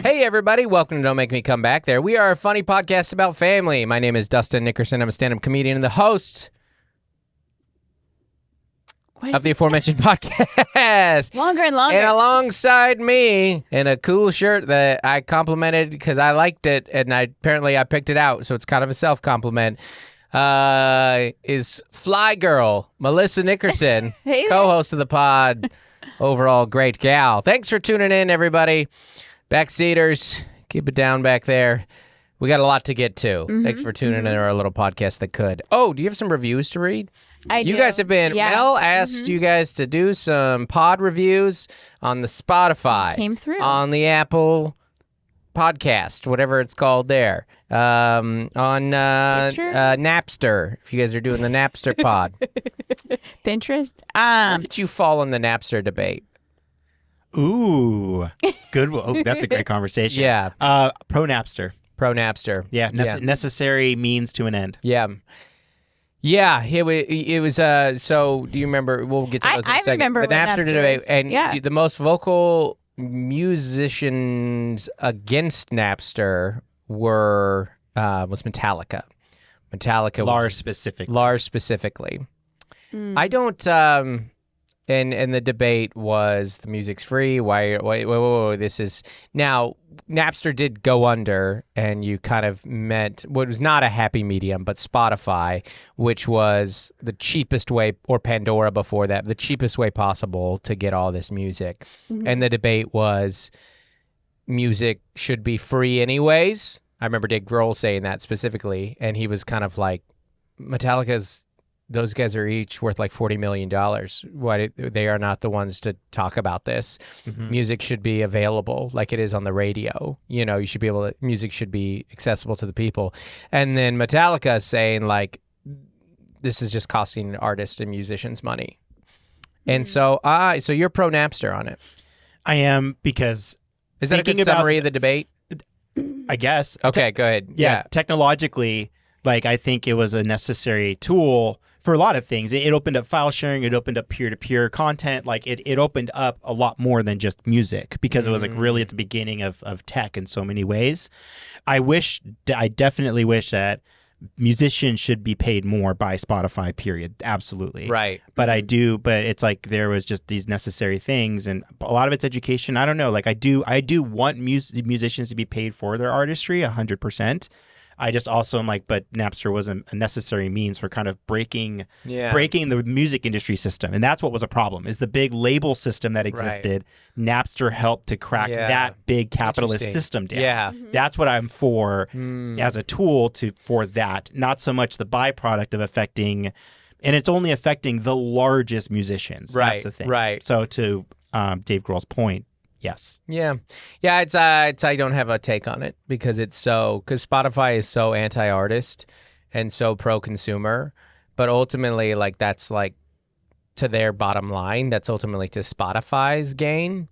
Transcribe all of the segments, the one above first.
Hey, everybody. Welcome to Don't Make Me Come Back There. We are a funny podcast about family. My name is Dustin Nickerson. I'm a stand-up comedian and the host of the aforementioned podcast. Longer and longer. And alongside me, in a cool shirt that I complimented because I liked it, and apparently I picked it out, so it's kind of a self-compliment, is Fly Girl, Melissa Nickerson, Hey there. co-host of the pod, overall great gal. Thanks for tuning in, everybody. Backseaters, keep it down back there. We got a lot to get to. Thanks for tuning in to our little podcast that could. Oh, do you have some reviews to read? I do. You guys have been, Yes. Mel asked you guys to do some pod reviews on the Spotify. Came through. On the Apple podcast, whatever it's called there. On Stitcher? Napster, if you guys are doing the Napster pod. Pinterest. Where did you fall in the Napster debate? Ooh, good. Oh, that's a great conversation. Yeah. Pro Napster. Pro Napster. Yeah, necessary means to an end. Yeah. Yeah, it was so do you remember, we'll get to those in a I second. remember the what Napster Napster debate, is. and Yeah. the most vocal musicians against Napster was Metallica. Metallica Lars specifically. Lars specifically. I don't and the debate was the music's free. Why this is now Napster did go under, and you kind of met what was not a happy medium, but Spotify, which was the cheapest way, or Pandora before that, the cheapest way possible to get all this music. And the debate was music should be free anyways. I remember Dave Grohl saying that specifically, and he was kind of like, those guys are each worth like $40 million. Why they are not the ones to talk about this. Music should be available like it is on the radio. You know, music should be accessible to the people. And then Metallica saying like, this is just costing artists and musicians money. And so you're pro Napster on it. I am, because Is that a good thinking about- summary of the debate? I guess. Okay, go ahead. Yeah, technologically, like I think it was a necessary tool for a lot of things. It opened up file sharing. It opened up peer-to-peer content. Like it opened up a lot more than just music, because it was like really at the beginning of tech in so many ways. I definitely wish that musicians should be paid more by Spotify, period. Absolutely. Right. But but it's like there was just these necessary things, and a lot of it's education. I don't know. Like I do want musicians to be paid for their artistry 100%. I just also am like, but Napster was a necessary means for kind of breaking the music industry system. And that's what was a problem, is the big label system that existed. Right. Napster helped to crack that big capitalist system down. Yeah. That's what I'm for as a tool for that, not so much the byproduct of affecting, and it's only affecting the largest musicians. Right. That's the thing. Right. So to Dave Grohl's point, yes. Yeah. It's I don't have a take on it, because Spotify is so anti-artist and so pro-consumer, but ultimately like that's like to their bottom line, that's ultimately to Spotify's gain.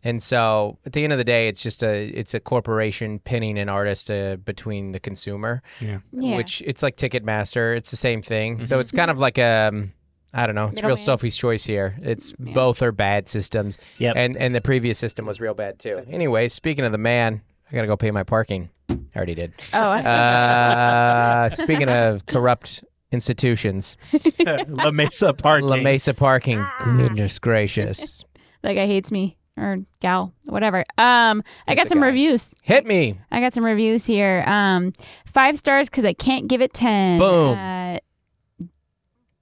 And so at the end of the day, it's just a corporation pinning an artist between the consumer. Yeah. Which it's like Ticketmaster, it's the same thing. So it's kind of like I don't know. It's real Sophie's choice here. It's both are bad systems. Yep. And the previous system was real bad too. Anyway, speaking of the man, I gotta go pay my parking. I already did. Oh. Speaking of corrupt institutions, La Mesa Parking. La Mesa Parking. Goodness gracious. That guy hates me, or gal, whatever. I got some reviews. Hit me. I got some reviews here. 5 stars because I can't give it 10. Boom.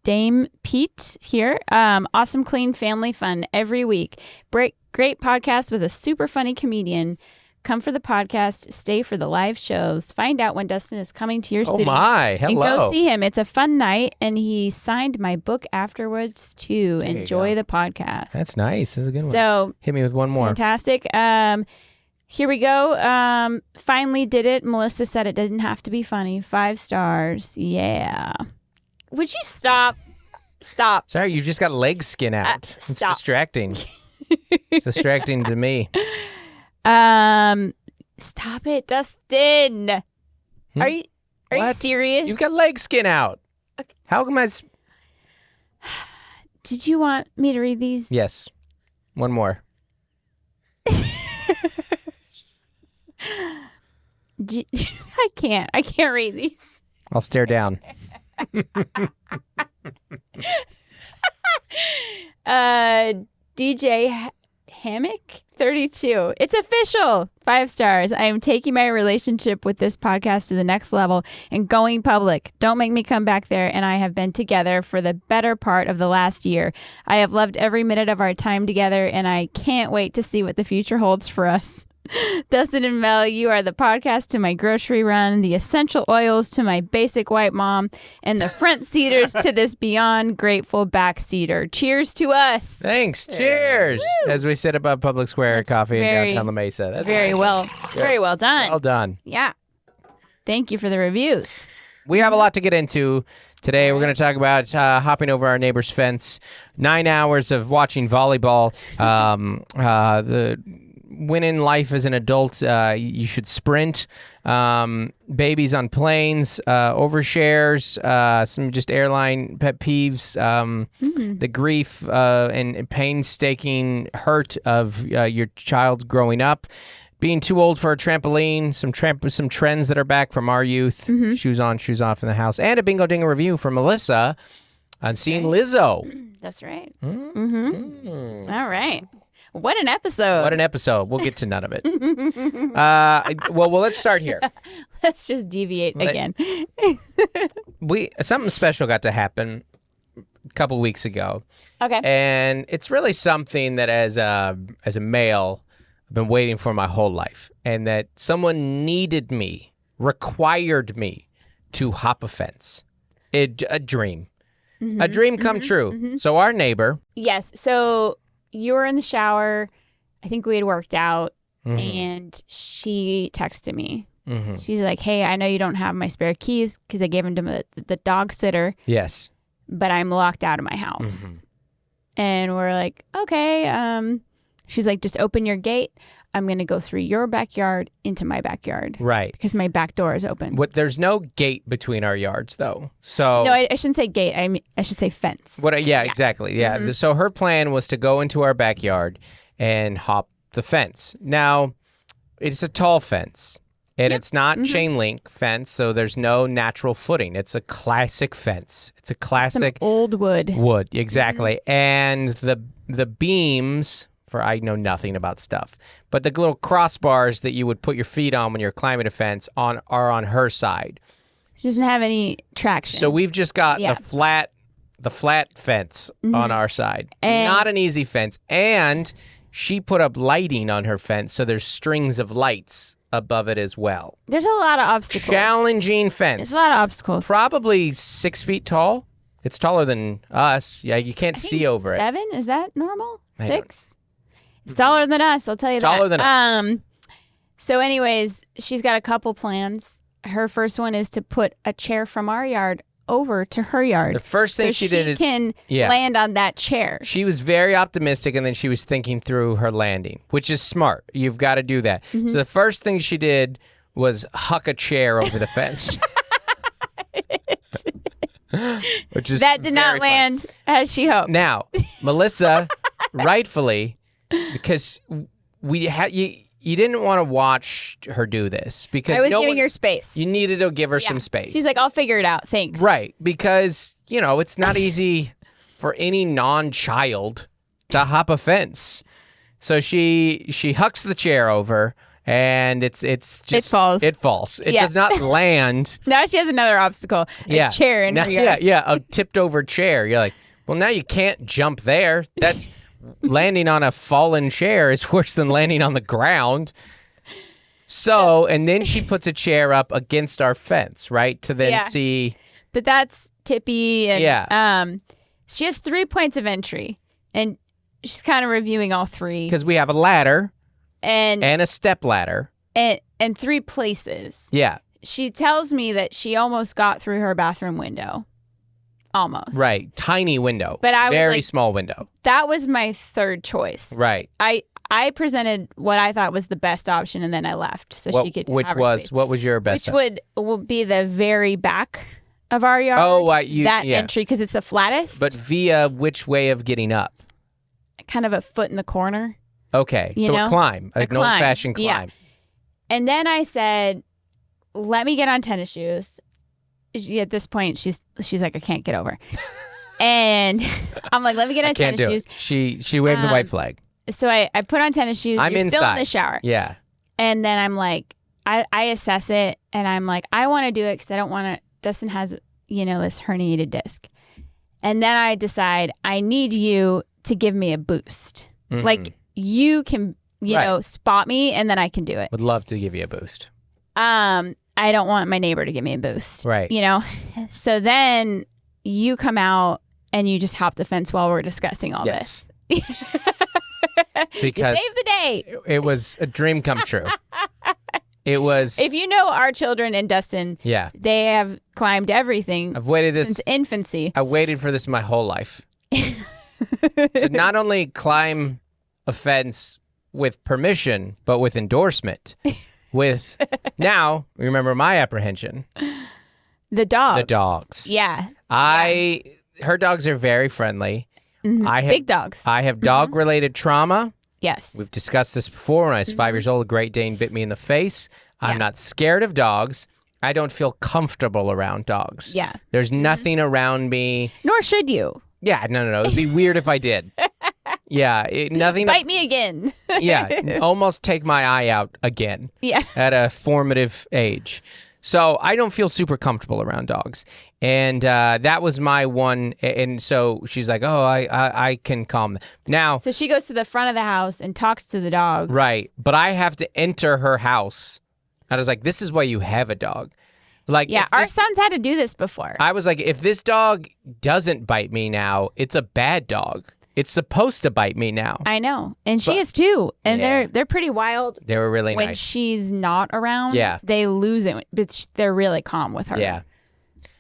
Dame Pete here. Awesome, clean family fun every week. Great podcast with a super funny comedian. Come for the podcast, stay for the live shows. Find out when Dustin is coming to your city. Oh my, hello. And go see him. It's a fun night, and he signed my book afterwards too. Enjoy the podcast. That's nice. That's a good one. So hit me with one more. Fantastic. Here we go. Finally did it. Melissa said it didn't have to be funny. 5 stars. Yeah. Would you stop? Stop. Sorry, you just got leg skin out. It's stop. distracting. It's distracting to me. Stop it, Dustin. Are you serious? You've got leg skin out. Okay. How come Did you want me to read these? Yes. One more. I can't read these. I'll stare down. DJ Hammock 32. It's official. 5 stars. I am taking my relationship with this podcast to the next level and going public. Don't make me come back there. And I have been together for the better part of the last year. I have loved every minute of our time together, and I can't wait to see what the future holds for us. Dustin and Mel, you are the podcast to my grocery run, the essential oils to my basic white mom, and the front seaters to this beyond grateful back seater. Cheers to us. Thanks. Cheers. Woo. As we sit above Public Square That's Coffee in very- downtown La Mesa. That's Very nice. well. Very well done. Well done. Yeah. Thank you for the reviews. We have a lot to get into today. We're going to talk about hopping over our neighbor's fence, 9 hours of watching volleyball, the when in life as an adult, you should sprint, babies on planes, overshares, some just airline pet peeves, the grief and painstaking hurt of your child growing up, being too old for a trampoline, some trends that are back from our youth, shoes on, shoes off in the house, and a bingo dingo review from Melissa on seeing Lizzo. That's right. All right. What an episode. What an episode. We'll get to none of it. Well, let's start here. Let's just deviate again. Something special got to happen a couple weeks ago. Okay. And it's really something that as a male, I've been waiting for my whole life. And that someone required me to hop a fence. A dream. A dream come true. So our neighbor. Yes. So you were in the shower. I think we had worked out, and she texted me. She's like, "Hey, I know you don't have my spare keys because I gave them to the dog sitter. Yes. But I'm locked out of my house." And we're like, "Okay." She's like, "Just open your gate. I'm going to go through your backyard into my backyard." Right. Because my back door is open. There's no gate between our yards, though. So No, I shouldn't say gate. I should say fence. Yeah, exactly. Yeah. So her plan was to go into our backyard and hop the fence. Now, it's a tall fence, and it's not chain link fence, so there's no natural footing. It's a classic fence. It's a classic Some old wood. Exactly. And the beams. I know nothing about stuff, but the little crossbars that you would put your feet on when you're climbing a fence are on her side. She doesn't have any traction. So we've just got the flat fence on our side. And not an easy fence. And she put up lighting on her fence, so there's strings of lights above it as well. There's a lot of obstacles. Challenging fence. There's a lot of obstacles. Probably 6 feet tall. It's taller than us. Yeah, you can't see over it. 7? Is that normal? I don't- 6? It's taller than us, I'll tell you It's that. taller than us. So anyways, she's got a couple plans. Her first one is to put a chair from our yard over to her yard. The first thing so she did is can land on that chair. she was very optimistic, and then she was thinking through her landing, which is smart. You've got to do that. So the first thing she did was huck a chair over the fence. Which is That did not very funny. land as she hoped. Now, Melissa, rightfully, because you didn't want to watch her do this because I was giving her space. You needed to give her some space. She's like, I'll figure it out. Thanks. Right, because, it's not easy for any non-child to hop a fence. So she hucks the chair over, and it's just... It falls. It falls. It does not land. Now she has another obstacle. A chair in her yard. A tipped over chair. You're like, well, now you can't jump there. That's... landing on a fallen chair is worse than landing on the ground. So, and then she puts a chair up against our fence, right? To then see. But that's Tippy. And, Yeah. she has 3 points of entry, and she's kind of reviewing all 3. Because we have a ladder And a step ladder. and 3 places. Yeah. She tells me that she almost got through her bathroom window. Almost. Right. Tiny window. But I was very like- small window. That was my third choice. Right. I presented what I thought was the best option, and then I left so she could have her space. What was your best? Which would be the very back of our yard. Oh, that entry, because it's the flattest. But via which way of getting up? Kind of a foot in the corner. Okay. You so know? a climb. Like an climb. old-fashioned Yeah. climb. And then I said, let me get on tennis shoes. At this point, she's like, I can't get over. And I'm like, let me get on tennis shoes. She waved the white flag. So I put on tennis shoes. I'm You're inside. still in the shower. Yeah. And then I'm like, I assess it, and I'm like, I want to do it because I don't want to. Dustin has, this herniated disc. And then I decide I need you to give me a boost. Mm-hmm. Like, you can, spot me, and then I can do it. Would love to give you a boost. I don't want my neighbor to give me a boost. Right. So then you come out and you just hop the fence while we're discussing all Yes. this. Because you saved the day. It was a dream come true. It was. If you know our children and Dustin, they have climbed everything I've waited since infancy. I waited for this my whole life. To not only climb a fence with permission, but with endorsement. With now, remember my apprehension. The dogs. The dogs. Yeah. Her dogs are very friendly. Mm-hmm. Big dogs. I have dog-related trauma. Yes. We've discussed this before. When I was 5 years old, a Great Dane bit me in the face. I'm not scared of dogs. I don't feel comfortable around dogs. Yeah. There's nothing around me. Nor should you. Yeah, no. It'd be weird if I did. Yeah, nothing. Bite me again. Yeah, almost take my eye out again. Yeah. At a formative age. So I don't feel super comfortable around dogs. And that was my one. And so she's like, oh, I can calm them. Now. So she goes to the front of the house and talks to the dog. Right. But I have to enter her house. I was like, this is why you have a dog. Like, yeah, our sons had to do this before. I was like, if this dog doesn't bite me now, it's a bad dog. It's supposed to bite me now. I know. And she is too. And Yeah. they're pretty wild. They were really when nice. she's not around, Yeah. they lose it. But they're really calm with her. Yeah.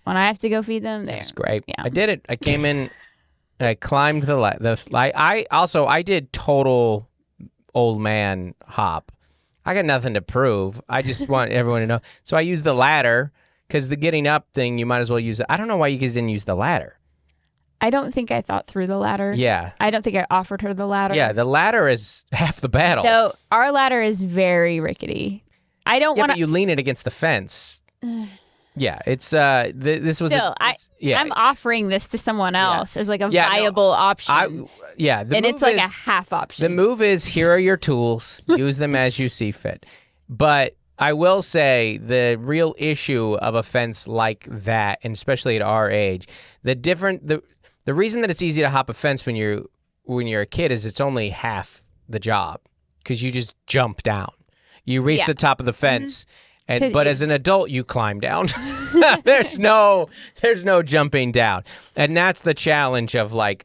When I have to go feed them, That's great. Yeah. I did it. I came in, I climbed I did total old man hop. I got nothing to prove. I just want everyone to know. So I used the ladder because the getting up thing, you might as well use it. I don't know why you guys didn't use the ladder. I don't think I thought through the ladder. Yeah. I don't think I offered her the ladder. Yeah, the ladder is half the battle. So our ladder is very rickety. I don't Yeah, want but you lean it against the fence. Yeah, it's this was Still, I'm offering this to someone else as like a viable option. It's like a half option. The move is, here are your tools. Use them as you see fit. But I will say the real issue of a fence like that, and especially at our age, the reason that it's easy to hop a fence when you're a kid is it's only half the job because you just jump down. You reach the top of the fence. But as an adult, you climb down. There's no jumping down, and that's the challenge of like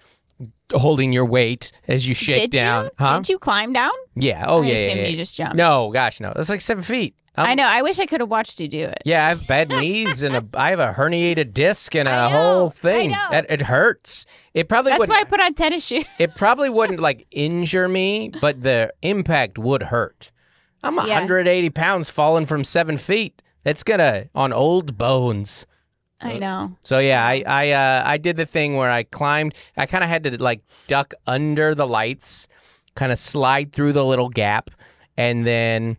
holding your weight as you shake down. Huh? Did you climb down? Yeah. Oh, I yeah. assumed Yeah. you just jumped. No, gosh, no. That's like 7 feet. I know. I wish I could have watched you do it. Yeah, I have bad knees and I have a herniated disc and I a know, whole thing. I know. It hurts. It probably That's wouldn't. why I put on tennis shoes. It probably wouldn't like injure me, but the impact would hurt. I'm 180 pounds falling from 7 feet. That's gonna on old bones. I know. So yeah, I did the thing where I climbed. I kind of had to like duck under the lights, kind of slide through the little gap, and then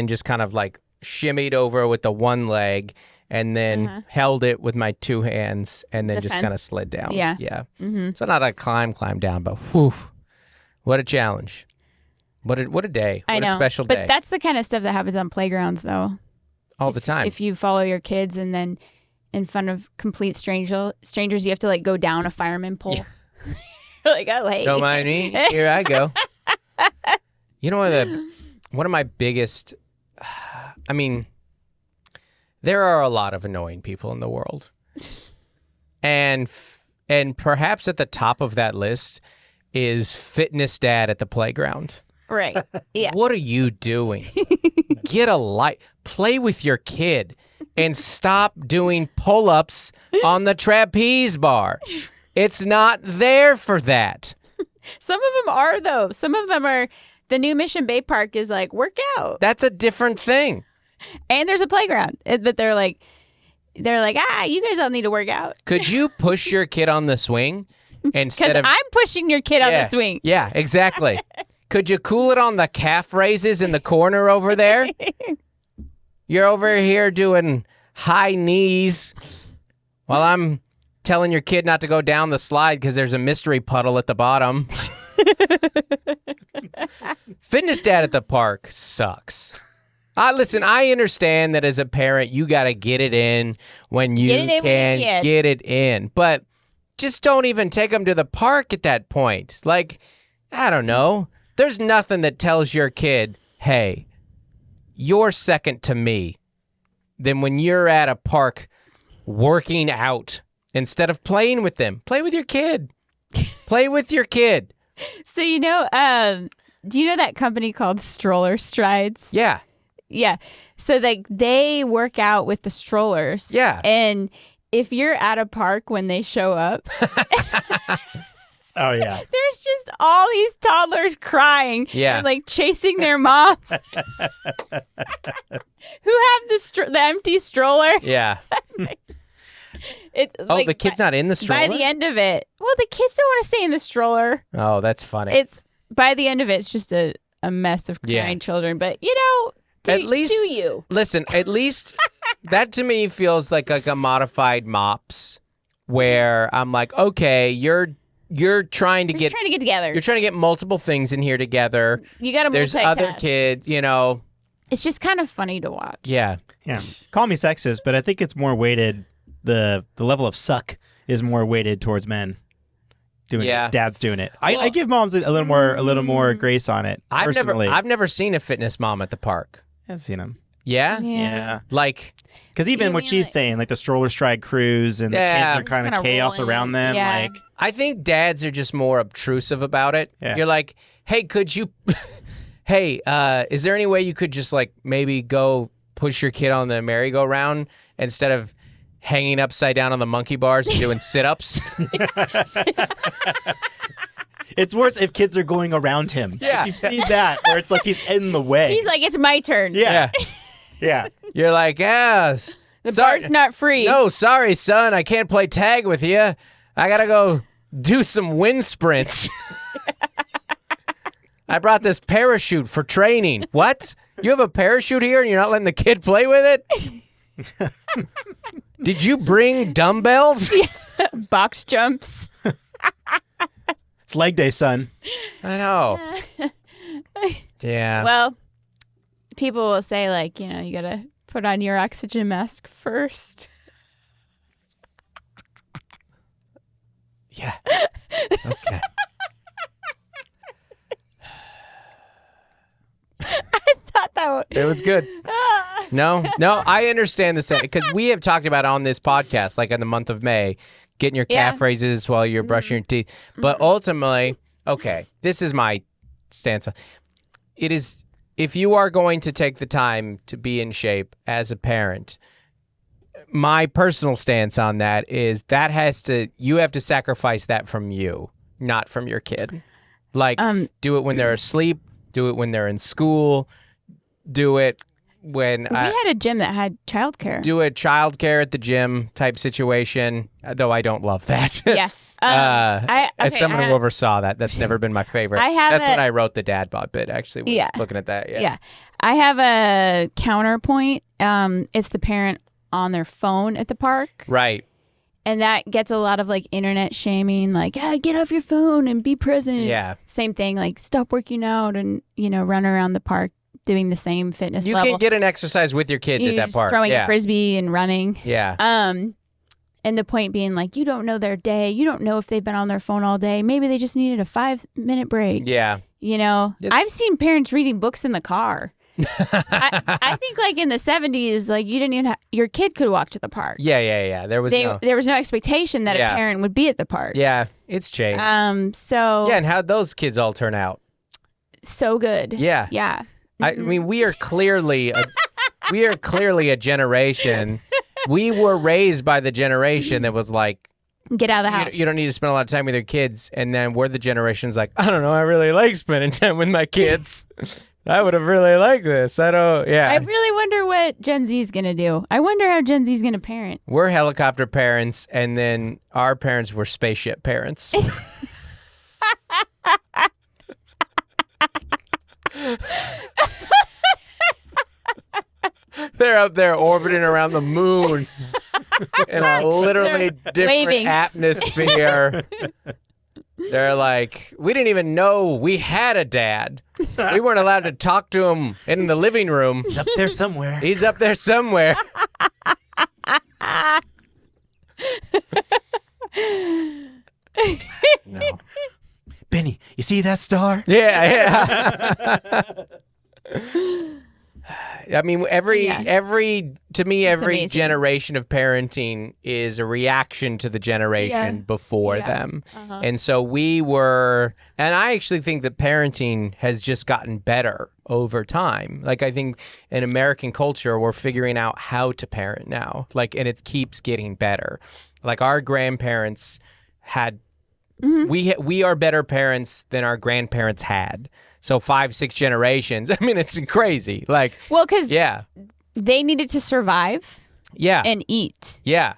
just kind of like shimmied over with the one leg, and then held it with my two hands, and then just kind of slid down. Yeah. Yeah. Mm-hmm. So not a climb down, but whew, what a challenge. What a day. I What know. a special day. But that's the kind of stuff that happens on playgrounds, though. All the time. If you follow your kids and then in front of complete strangers, you have to like go down a fireman pole. Yeah. You're like, oh, hey. Don't mind me. Here I go. You know one of my biggest, I mean, there are a lot of annoying people in the world. And perhaps at the top of that list is fitness dad at the playground. Right. Yeah. What are you doing? Get a light. Play with your kid and stop doing pull-ups on the trapeze bar. It's not there for that. Some of them are, though. Some of them are. The new Mission Bay Park is like, work out. That's a different thing. And there's a playground. But they're like, you guys all need to work out. Could you push your kid on the swing instead Because of... I'm pushing your kid on the swing. Yeah, exactly. Could you cool it on the calf raises in the corner over there? You're over here doing high knees while I'm telling your kid not to go down the slide because there's a mystery puddle at the bottom. Fitness dad at the park sucks. Listen, I understand that as a parent, you got to get it in when you can get it in. But just don't even take them to the park at that point. Like, I don't know. There's nothing that tells your kid, hey, you're second to me, than when you're at a park working out instead of playing with them. Play with your kid. Play with your kid. So, do you know that company called Stroller Strides? Yeah. Yeah. So they work out with the strollers. Yeah. And if you're at a park when they show up, Oh, yeah. there's just all these toddlers crying. Yeah. And like chasing their moms who have the empty stroller. Yeah. The kid's not in the stroller? By the end of it, well, the kids don't want to stay in the stroller. Oh, that's funny. It's by the end of it, it's just a mess of crying children. But do you? Listen, at least that to me feels like a modified MOPS, where I'm like, okay, you're trying to get together. You're trying to get multiple things in here together. You got to multitask. There's other kids, It's just kind of funny to watch. Yeah. Yeah. Call me sexist, but I think it's more weighted. The level of suck is more weighted towards men doing it. Dad's doing it. I give moms a little more grace on it. Personally. I've never seen a fitness mom at the park. I've seen them. Yeah? Yeah. Like, because even what she's saying, like the stroller stride cruise and the kids are kind of chaos around them. Yeah. Like, I think dads are just more obtrusive about it. Yeah. You're like, hey, could you, hey, is there any way you could just like maybe go push your kid on the merry-go-round instead of hanging upside down on the monkey bars and doing sit-ups? it's worse if kids are going around him. Yeah. If you've seen that, where it's like he's in the way. He's like, it's my turn. Yeah. Yeah. You're like, yes. The bar's not free. No, sorry, son. I can't play tag with you. I got to go do some wind sprints. I brought this parachute for training. What? You have a parachute here and you're not letting the kid play with it? Did you bring dumbbells? Box jumps. It's leg day, son. I know. Yeah. Well, people will say, like, you got to put on your oxygen mask first. Yeah. Okay. I thought that It was good. No, I understand the same, because we have talked about on this podcast, like in the month of May, getting your calf raises while you're brushing your teeth. But ultimately, okay, this is my stance. It is, if you are going to take the time to be in shape as a parent, my personal stance on that is you have to sacrifice that from you, not from your kid. Like, do it when they're asleep, do it when they're in school, do it when we had a gym that had childcare. Do a childcare at the gym type situation, though I don't love that. Yeah. As someone who oversaw that, that's never been my favorite. That's when I wrote the dad bod bit, actually, was looking at that. Yeah. I have a counterpoint. It's the parent on their phone at the park. Right. And that gets a lot of like internet shaming, like, get off your phone and be present. Yeah. Same thing, like stop working out and, run around the park doing the same fitness level. You can get an exercise with your kids at that park. Throwing a frisbee and running. Yeah. And the point being, like, you don't know their day. You don't know if they've been on their phone all day. Maybe they just needed a 5-minute break. Yeah. I've seen parents reading books in the car. I think like in the 70s, like you didn't even your kid could walk to the park. Yeah. There was no expectation that a parent would be at the park. Yeah, it's changed. And how'd those kids all turn out? So good. Yeah. Yeah. I mean, we are clearly a generation. We were raised by the generation that was like, get out of the house. You don't need to spend a lot of time with your kids. And then we're the generation's like, I don't know, I really like spending time with my kids. I would have really liked this. I really wonder what Gen Z is going to do. I wonder how Gen Z is going to parent. We're helicopter parents, and then our parents were spaceship parents. They're up there orbiting around the moon in a literally different waving. atmosphere. They're like, we didn't even know we had a dad. We weren't allowed to talk to him in the living room. He's up there somewhere. He's up there somewhere. No. Benny, you see that star? Yeah. I mean, every amazing. generation of parenting is a reaction to the generation before them. And so and I actually think that parenting has just gotten better over time. Like, I think in American culture, we're figuring out how to parent now. Like, and it keeps getting better. Like, our grandparents had, we are better parents than our grandparents had. So 5-6 generations. I mean, it's crazy. Like, well, because yeah, they needed to survive yeah, and eat. yeah.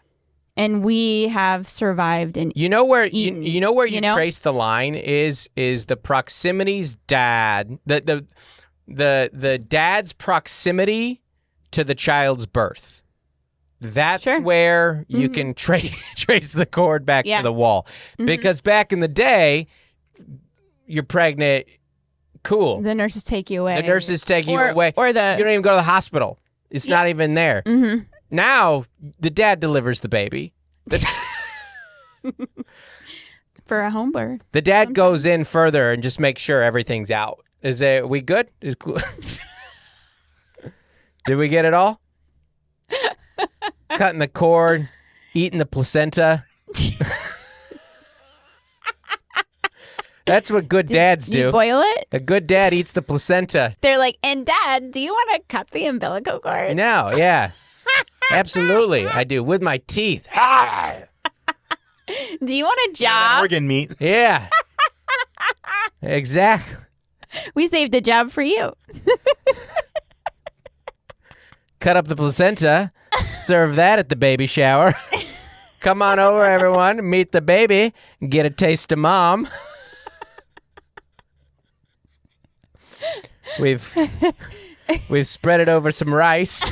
And we have survived and You know where eaten, you know where you you know? trace the line is the proximity's dad, the dad's proximity to the child's birth. That's Sure. where you can trace the cord back Yeah. to the wall. Because back in the day, you're pregnant, cool. the nurses take you away. The nurses take you away. Or You the don't even go to the hospital. It's not even there. Now, the dad delivers the baby. for a home birth. The dad goes in further and just makes sure everything's out. We good? Is cool. Did we get it all? Cutting the cord, eating the placenta. That's what good dads You do. boil it? A good dad eats the placenta. They're like, and Dad, do you want to cut the umbilical cord? No, yeah. Absolutely, I do. With my teeth. Do you want a job? Organ meat. Yeah. Exactly. We saved a job for you. Cut up the placenta, serve that at the baby shower. Come on over, everyone. Meet the baby. Get a taste of mom. We've spread it over some rice.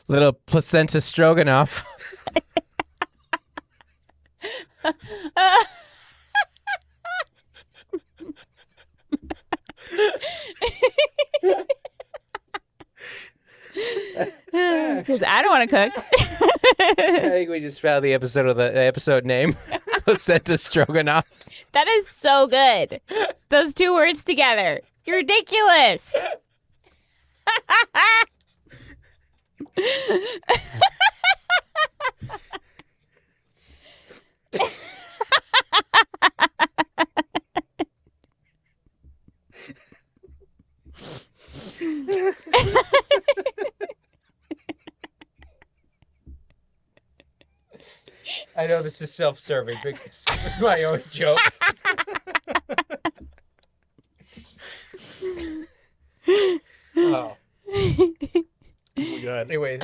Little placenta stroganoff. Because I don't want to cook. I think we just found the episode name. Placenta stroganoff. That is so good. Those two words together. You're ridiculous. I know this is self-serving because it was my own joke. Oh. Oh, God. Anyways.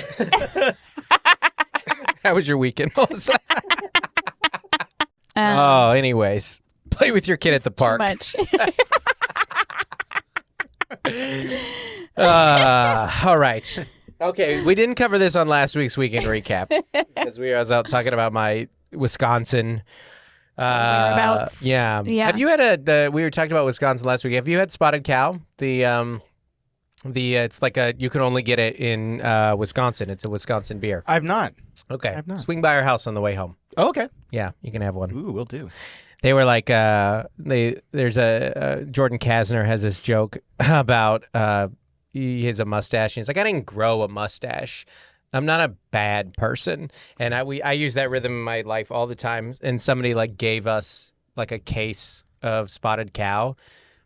How was your weekend? Anyways. Play with your kid at the Too park. much. All right. Okay, we didn't cover this on last week's weekend recap because I was out talking about my Wisconsin. Whereabouts. Yeah. Yeah. Have you had we were talking about Wisconsin last week. Have you had spotted cow? It's like you can only get it in Wisconsin. It's a Wisconsin beer. I've not. Okay. I've not. Swing by our house on the way home. Oh, okay. Yeah, you can have one. Ooh, will do. They were like, there's Jordan Kasner has this joke about he has a mustache. And he's like, I didn't grow a mustache. I'm not a bad person. And I use that rhythm in my life all the time. And somebody like gave us like a case of spotted cow.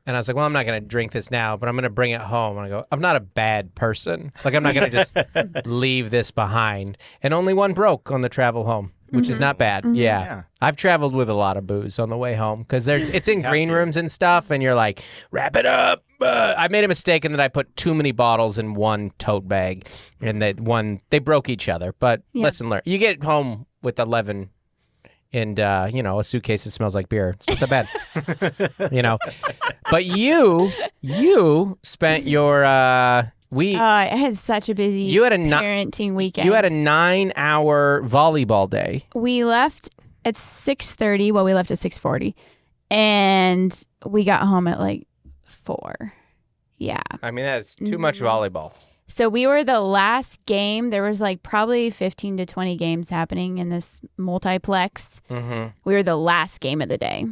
And I was like, well, I'm not going to drink this now, but I'm going to bring it home. And I go, I'm not a bad person. Like, I'm not going to just leave this behind. And only one broke on the travel home, which is not bad. Yeah. I've traveled with a lot of booze on the way home because it's in green rooms and stuff. And you're like, wrap it up. I made a mistake in that I put too many bottles in one tote bag. And they broke each other. But lesson learned. You get home with 11 and, a suitcase that smells like beer. It's not that bad, But you spent your I had such a busy You had a parenting weekend. You had a 9-hour volleyball day. We left at 6:30. Well, we left at 6:40, and we got home at like 4. Yeah. I mean, that's too much volleyball. So we were the last game. There was like probably 15 to 20 games happening in this multiplex. Mm-hmm. We were the last game of the day.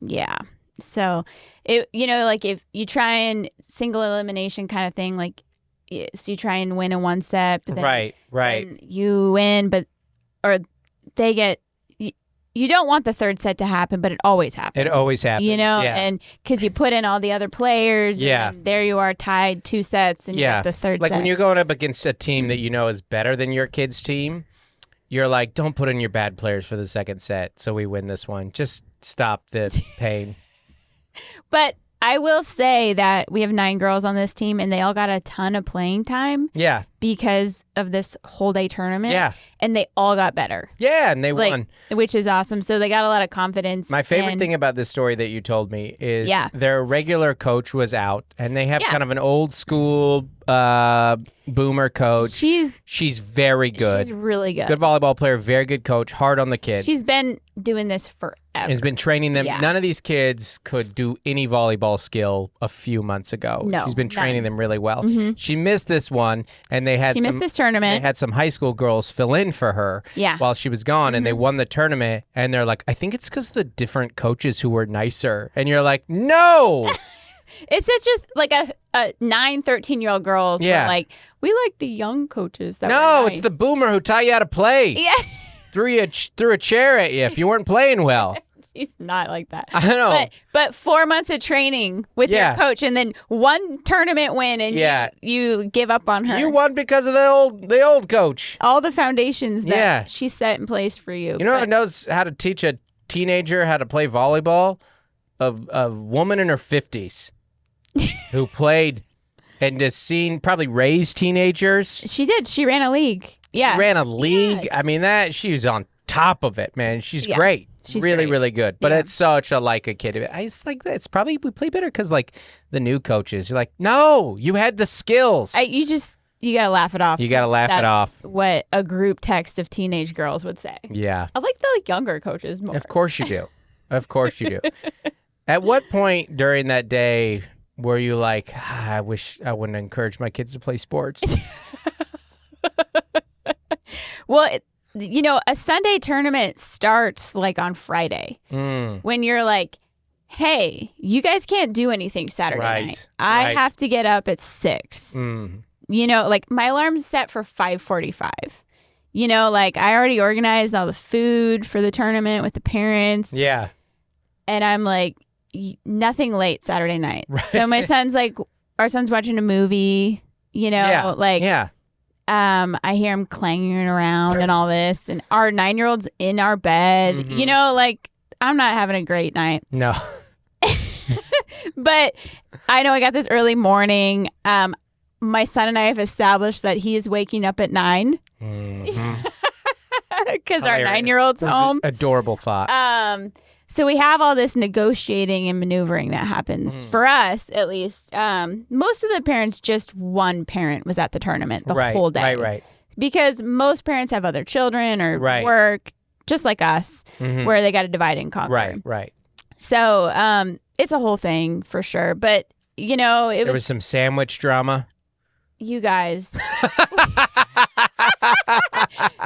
Yeah. So it, like if you try and single elimination kind of thing, like so you try and win in one set, but then, right. you win, or they get. You don't want the third set to happen, but it always happens. It always happens. And because you put in all the other players, and there you are tied 2 sets, and you get the third set. Like when you're going up against a team that you know is better than your kid's team, you're like, don't put in your bad players for the second set so we win this one. Just stop the pain. But I will say that we have 9 girls on this team, and they all got a ton of playing time. Yeah. Because of this whole day tournament. Yeah. And they all got better. Yeah, and they won. Which is awesome. So they got a lot of confidence. My favorite thing about this story that you told me is their regular coach was out, and they have kind of an old school boomer coach. She's very good. She's really good. Good volleyball player, very good coach, hard on the kids. She's been doing this forever. Has been training them. Yeah. None of these kids could do any volleyball skill a few months ago. No, she's been training them really well. Mm-hmm. She missed this one, and she missed this tournament. They had some high school girls fill in for her while she was gone, and they won the tournament. And they're like, I think it's because of the different coaches who were nicer. And you're like, no. It's such a 9, 13-year-old girls. Yeah. Like, we like the young coaches that were nice. It's the boomer who taught you how to play. Yeah. Threw a chair at you if you weren't playing well. She's not like that. I know. But 4 months of training with your coach, and then one tournament win, and you give up on her. You won because of the old coach. All the foundations that she set in place for you. You know who knows how to teach a teenager how to play volleyball? A woman in her 50s who played and has seen, probably raised teenagers. She did. She ran a league. Yeah. She ran a league. Yeah. I mean, she was on top of it, man. She's great. She's really, really good. But it's such a kid. It's like, it's probably, we play better because the new coaches, you're like, no, you had the skills. You gotta laugh it off. You gotta laugh it off. What a group text of teenage girls would say. Yeah. I like the younger coaches more. Of course you do. Of course you do. At what point during that day were you like, I wish I wouldn't encourage my kids to play sports? Well, a Sunday tournament starts on Friday when you're like, hey, you guys can't do anything Saturday night. I have to get up at 6. My alarm's set for 5:45. I already organized all the food for the tournament with the parents. Yeah. And I'm like, nothing late Saturday night. Right. So my our son's watching a movie, I hear him clanging around and all this, and our 9-year-old's in our bed. Mm-hmm. I'm not having a great night. No. But I know I got this early morning. My son and I have established that he is waking up at 9 because our 9-year-old's home. Adorable thought. So we have all this negotiating and maneuvering that happens for us, at least. Most of the parents, just one parent was at the tournament the whole day. Right. Because most parents have other children or work, just like us, where they got to divide and conquer. Right. So it's a whole thing for sure. But, there was some sandwich drama. You guys.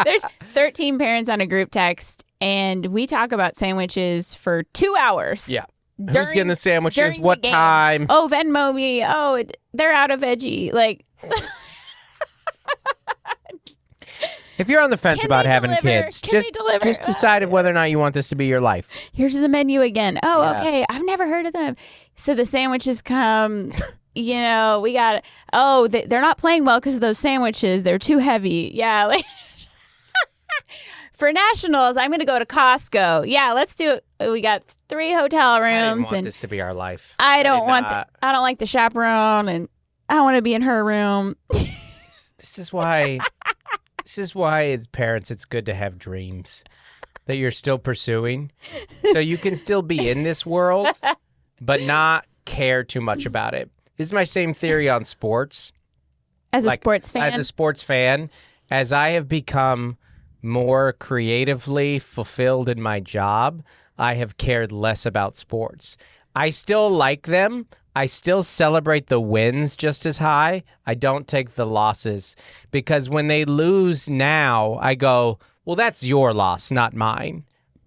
There's 13 parents on a group text. And we talk about sandwiches for 2 hours. Yeah. Who's getting the sandwiches? What time? Oh, Venmo me. Oh, they're out of veggie. If you're on the fence about having kids, just decide whether or not you want this to be your life. Here's the menu again. Oh, okay. I've never heard of them. So the sandwiches come. We got. Oh, they're not playing well because of those sandwiches. They're too heavy. Yeah. For nationals, I'm going to go to Costco. Yeah, let's do it. We got 3 hotel rooms. I didn't want this to be our life. I don't like the chaperone, and I want to be in her room. This is why as parents, it's good to have dreams that you're still pursuing. So you can still be in this world, but not care too much about it. This is my same theory on sports. As a Like, sports fan? As a sports fan, as I have become more creatively fulfilled in my job, I have cared less about sports. I still like them. I still celebrate the wins just as high. I don't take the losses because when they lose now, I go, well, that's your loss, not mine.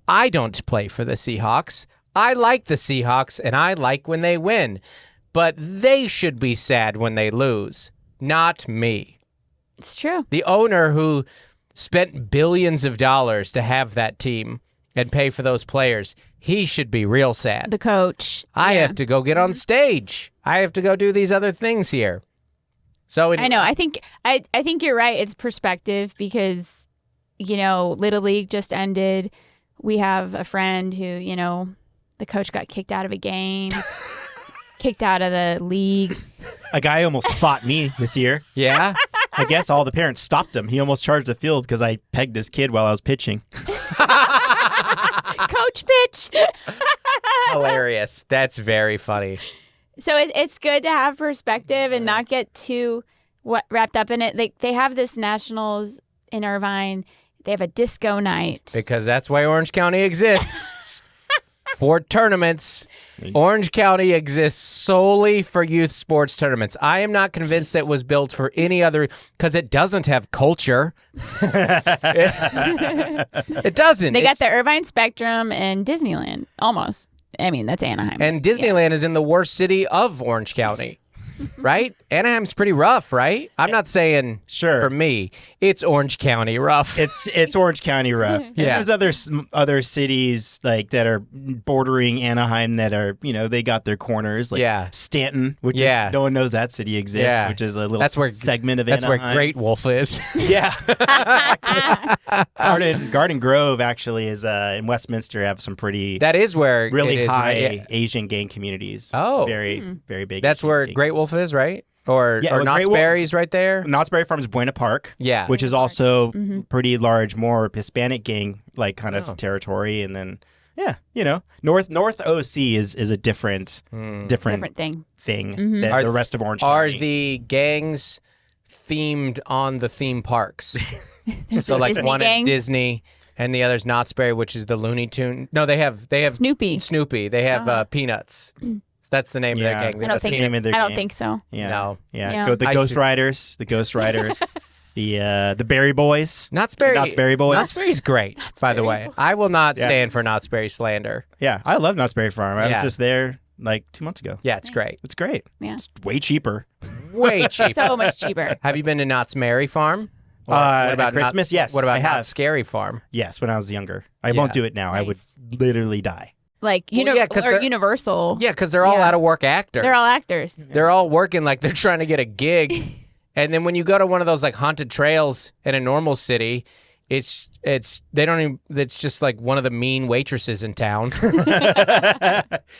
I don't play for the Seahawks. I like the Seahawks and I like when they win, but they should be sad when they lose, not me. It's true. The owner who spent billions of dollars to have that team and pay for those players, he should be real sad. The coach. I Yeah. have to go get on stage. I have to go do these other things here. So I know. I think you're right. It's perspective because, Little League just ended. We have a friend who, the coach got kicked out of a game, kicked out of the league. A guy almost fought me this year. Yeah. I guess all the parents stopped him. He almost charged the field because I pegged his kid while I was pitching. Coach pitch. Hilarious. That's very funny. So it's good to have perspective and not get too wrapped up in it. They have this Nationals in Irvine. They have a disco night. Because that's why Orange County exists. For tournaments. Orange County exists solely for youth sports tournaments. I am not convinced that it was built for any other, because it doesn't have culture. It doesn't. They got the Irvine Spectrum and Disneyland, almost. I mean, that's Anaheim. And Disneyland is in the worst city of Orange County, right? Anaheim's pretty rough, right? I'm not saying Sure. for me. It's Orange County rough. It's Orange County rough. And Yeah. there's other cities like that are bordering Anaheim that are they got their corners like Yeah. Stanton, which Yeah. no one knows that city exists, Yeah. which is a little That's where- segment of That's Anaheim. where Great Wolf is. Yeah. Garden Grove actually is in Westminster. Have some pretty That is where really it is, high right? Yeah. Asian gang communities. Oh. very very big. That's Asian where gang Great Wolf is, right? Or Yeah, well, Knott's Great Wolf- Berry's right there. Knott's Berry Farm is Buena Park. Yeah. Which is also pretty large, more Hispanic gang like kind Oh. of territory, and then North OC is a different Different thing. thing than Are- the rest of Orange Are County. the gangs themed on the theme parks? So the like Disney one gang. is Disney and the other's Knott's Berry, which is the Looney Tune. No, they have Snoopy. Snoopy. They have Peanuts. So that's the name Yeah. of their gang. I don't That's the think. name of their I don't gang. think so. Yeah, No. yeah. Yeah. The I Ghost should- Riders, the Berry Boys. Knott's Berry. Knott's Berry Boys. Knott's Berry's great, by the way. I will not Yeah. stand for Knott's Berry slander. Yeah, I love Knott's Berry Farm. I Yeah. was just there like 2 months ago. Yeah, it's great. It's great. Yeah. It's way cheaper. Way cheaper. So much cheaper. Have you been to Knott's Merry Farm? Or At Christmas, yes, What about I have. Knott's Scary Farm? Yes, when I was younger. I Yeah. won't do it now. I would Nice. literally die. Like Well, yeah, 'cause they're- Universal. Yeah, because they're all Yeah. out of work actors. They're all actors. They're all working like they're trying to get a gig. And then when you go to one of those like haunted trails in a normal city, it's they don't even, it's just like one of the mean waitresses in town.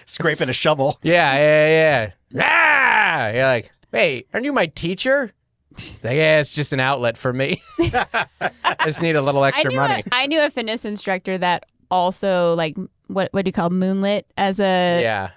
Scraping a shovel. Yeah. Ah! You're like, hey, aren't you my teacher? Like, yeah, it's just an outlet for me. I just need a little extra money. I knew a fitness instructor that also like what do you call moonlit as a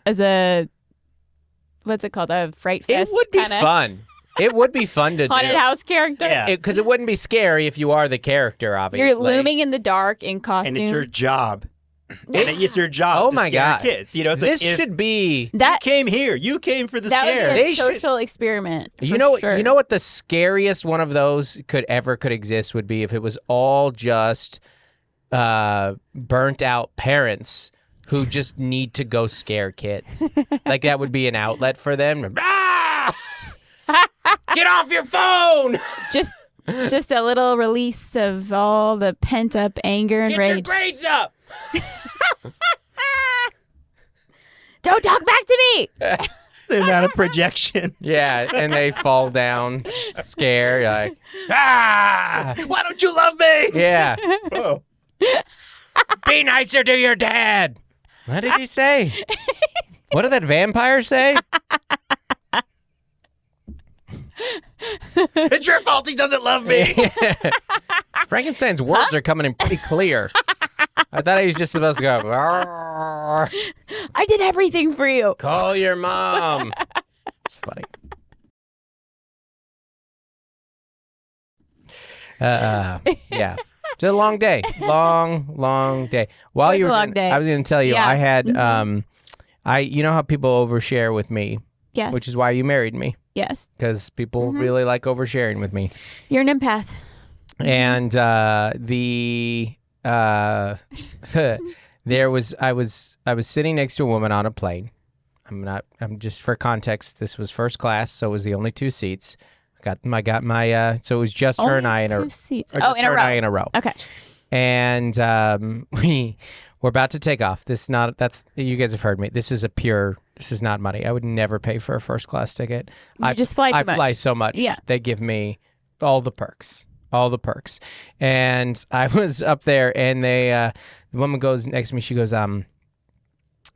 what's it called, a fright It fest would be kinda fun. It would be fun to haunted do. house character. Yeah. Because it wouldn't be scary if you are the character, obviously. You're looming in the dark in costume. And it's your job. And it's your job Oh to my scare God. kids. It's This like, if should be. that you came here. You came for the that scare. would be They a should- social experiment. You for know, sure. you know what the scariest one of those could exist would be if it was all just burnt out parents who just need to go scare kids. Like that would be an outlet for them. Ah! Get off your phone! just a little release of all the pent up anger and Get your rage. grades up! Don't talk back to me. The amount of projection. Yeah, and they fall down, scared. You're like, ah! Why don't you love me? Yeah. Oh. Be nicer to your dad. What did he say? What did that vampire say? It's your fault he doesn't love me. Frankenstein's words are coming in pretty clear. I thought he was just supposed to go, "Arr, I did everything for you. call your mom. It's funny. Yeah. It's a long day. Long day. While Was you a were long day. I was going to tell you, Yeah. I had, you know how people overshare with me, Yes. which is why you married me, yes. because people really like oversharing with me. You're an empath. And I was sitting next to a woman on a plane. I'm just for context, this was first class, so it was the only 2 seats. So it was just her and I in Two seats. or Oh, just in her a and row. I in a row. Okay. And we're about to take off. You guys have heard me. This is not money. I would never pay for a first class ticket. You just fly too I much. fly so much. Yeah. They give me all the perks. And I was up there, and the woman goes next to me. She goes,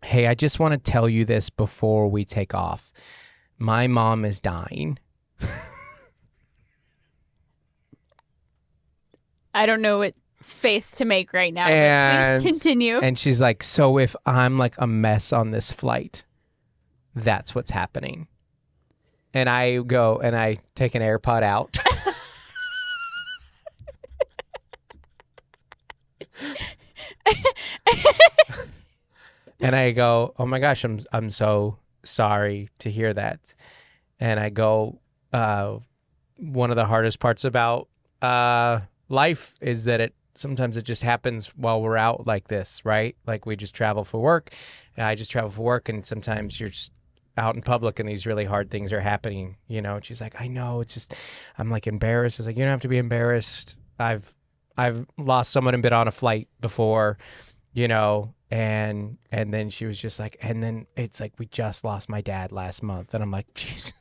hey, I just want to tell you this before we take off. My mom is dying. I don't know what face to make right now. And- But please continue. And she's like, so if I'm like a mess on this flight, that's what's happening. And I go and I take an AirPod out. And I go, oh my gosh, I'm so sorry to hear that. And I go, one of the hardest parts about life is that sometimes it just happens while we're out like this, right? Like we just travel for work. And I just travel for work, and sometimes you're just out in public and these really hard things are happening, you know? And she's like, I know, it's just, I'm like embarrassed. I was like, you don't have to be embarrassed. I've lost someone and been on a flight before, you know? And then she was just like, and then it's like, we just lost my dad last month. And I'm like, jeez.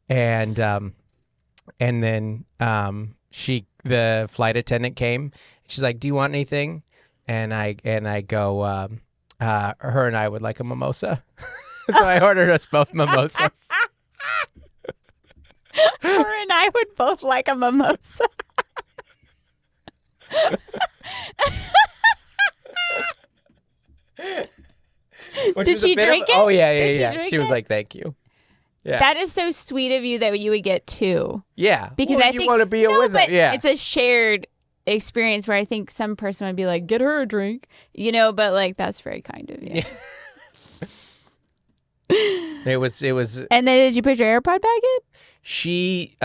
And then the flight attendant came. She's like, do you want anything? And I go, her and I would like a mimosa. So I ordered us both mimosas. Her and I would both like a mimosa. Did she drink it? Oh, yeah. Did she drink She was it? like, thank you. Yeah. That is so sweet of you that you would get 2. Yeah. Because Well, I you think want to be with but it. Yeah. it's a shared experience where I think some person would be like, get her a drink, you know, but like that's very kind of you. It was. And then did you put your AirPod back in? She.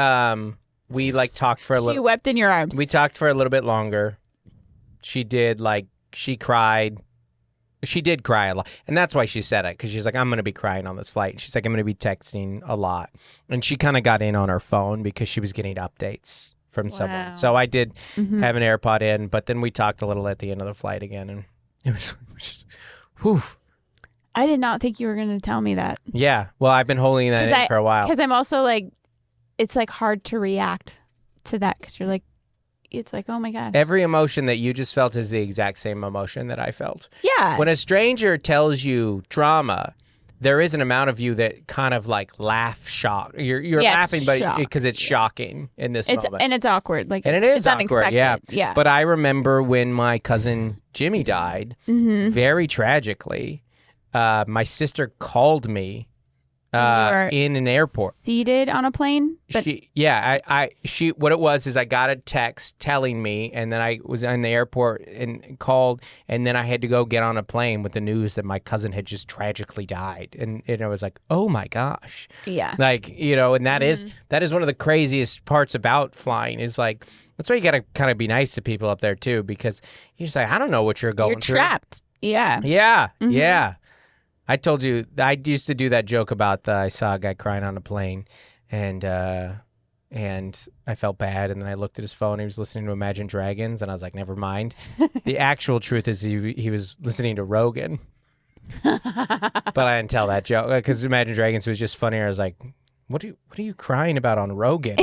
We like talked for a She little. wept in your arms. We talked for a little bit longer. She did she cried. She did cry a lot. And that's why she said it, because she's like, I'm going to be crying on this flight. She's like, I'm going to be texting a lot. And she kind of got in on her phone because she was getting updates from someone. So I did have an AirPod in, but then we talked a little at the end of the flight again. And it was just, whew. I did not think you were going to tell me that. Yeah. Well, I've been holding that in for a while. Because I'm also like, it's like hard to react to that because you're like, it's like, oh my God. Every emotion that you just felt is the exact same emotion that I felt. Yeah. When a stranger tells you drama, there is an amount of you that kind of like laugh shock. You're laughing, but because it's shocking in this moment. And it's awkward. Like, and it is it's awkward, unexpected. Yeah. But I remember when my cousin Jimmy died, very tragically, my sister called me in an airport. Seated on a plane? But What it was is I got a text telling me, and then I was in the airport and called, and then I had to go get on a plane with the news that my cousin had just tragically died. And I was like, oh my gosh. Yeah. Like, you know, and that is one of the craziest parts about flying is like, that's why you got to kind of be nice to people up there too, because you're just like, I don't know what you're going through. You're trapped. Yeah. Yeah. Yeah. I told you, I used to do that joke about I saw a guy crying on a plane, and I felt bad, and then I looked at his phone. He was listening to Imagine Dragons, and I was like, never mind. The actual truth is he was listening to Rogan, but I didn't tell that joke because Imagine Dragons was just funny. I was like, what are you crying about on Rogan?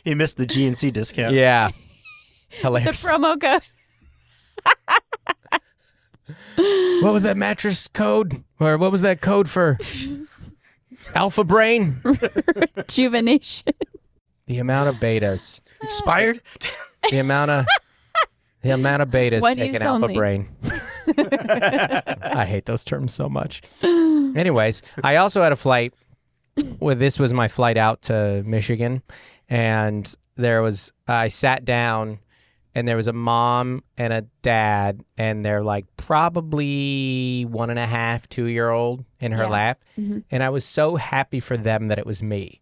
You missed the GNC discount. Yeah, The hilarious. promo code. What was that mattress code? Or what was that code for? Alpha Brain? Rejuvenation. The amount of betas. Expired? The amount of betas One taking use Alpha only. Brain. I hate those terms so much. Anyways, I also had a flight this was my flight out to Michigan, and I sat down, and there was a mom and a dad, and they're like probably 1.5, 2-year-old in her lap. And I was so happy for them that it was me.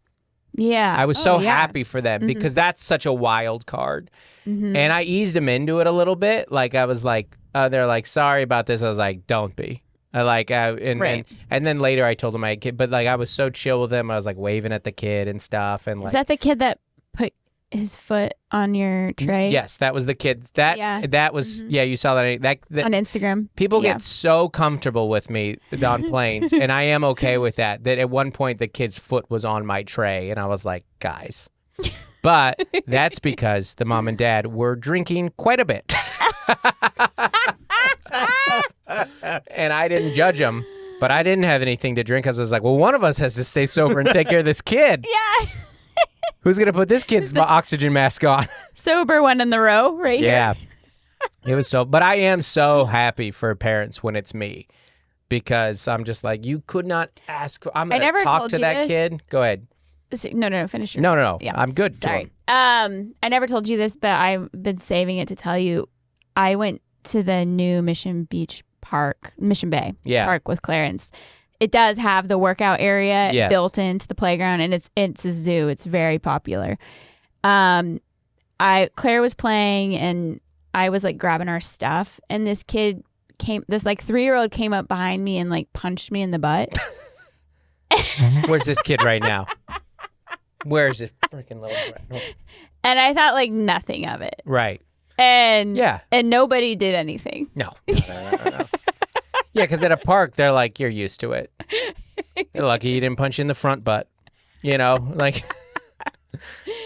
Yeah. I was so happy for them because that's such a wild card. And I eased them into it a little bit. Like I was like, they're like, sorry about this. I was like, don't be. And then later I told them I had a kid, but like I was so chill with them. I was like waving at the kid and stuff. And like, is that the kid that put his foot on your tray? Yes, that was the kid. That was you saw that on Instagram. People get so comfortable with me on planes, and I am okay with that. That at one point the kid's foot was on my tray, and I was like, guys. But that's because the mom and dad were drinking quite a bit. And I didn't judge them, but I didn't have anything to drink because I was like, well, one of us has to stay sober and take care of this kid. Yeah. Who's going to put this kid's oxygen mask on? Sober one in the row right here. Yeah. It was but I am so happy for parents when it's me because I'm just like, you could not ask. I'm going to talk to that kid. Go ahead. No, finish your No. Yeah. I'm good. Sorry. I never told you this, but I've been saving it to tell you. I went to the new Mission Bay Park with Clarence. It does have the workout area built into the playground, and it's a zoo. It's very popular. Claire was playing, and I was like grabbing our stuff, and this like 3-year-old came up behind me and like punched me in the butt. Where's this kid right now? Where's this freaking little brat? And I thought like nothing of it. Right. And nobody did anything. No. Yeah, because at a park, they're like, you're used to it. You're lucky you didn't punch you in the front butt. You know, like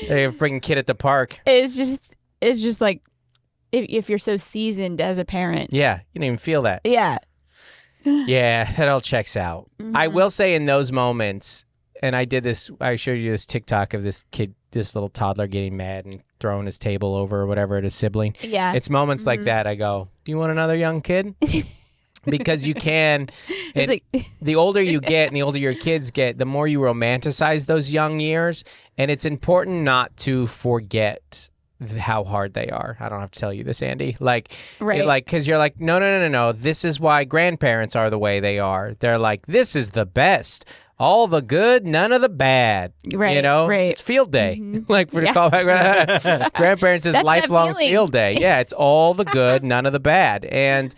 a freaking kid at the park. It's just like if you're so seasoned as a parent. Yeah, you didn't even feel that. Yeah. Yeah, that all checks out. I will say in those moments, and I showed you this TikTok of this kid, this little toddler getting mad and throwing his table over or whatever at his sibling. Yeah. It's moments like that I go, do you want another young kid? Because you can. And the older you get and the older your kids get, the more you romanticize those young years. And it's important not to forget how hard they are. I don't have to tell you this, Andy. Because you're like, no. This is why grandparents are the way they are. They're like, this is the best. All the good, none of the bad. Right. You know, it's field day. Like for the callback, grandparents is lifelong field day. Yeah, it's all the good, none of the bad. And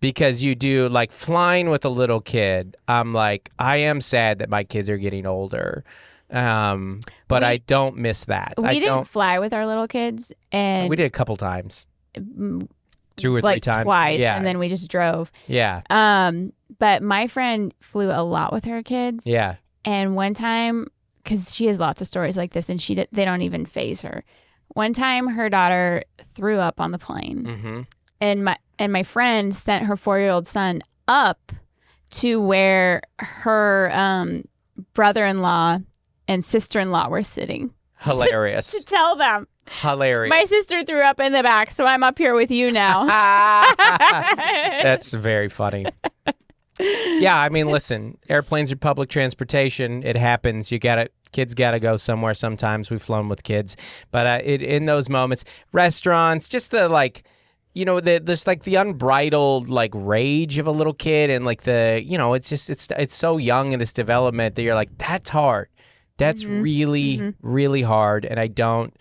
because you do like flying with a little kid, I'm like, I am sad that my kids are getting older. But I don't miss that. We didn't fly with our little kids, and we did a couple times, 2 or 3 times, twice, and then we just drove. Yeah. But my friend flew a lot with her kids. Yeah. And one time, because she has lots of stories like this, and they don't even faze her. One time, her daughter threw up on the plane, and my friend sent her 4-year-old son up to where her brother-in-law and sister-in-law were sitting. Hilarious. To tell them. Hilarious. My sister threw up in the back, so I'm up here with you now. That's very funny. Yeah, I mean, listen, airplanes are public transportation. It happens. Kids gotta go somewhere sometimes. We've flown with kids. But in those moments, restaurants, just the like, you know, there's like the unbridled like rage of a little kid, and like it's so young in its development that you're like, that's hard. That's really, really hard, and I don't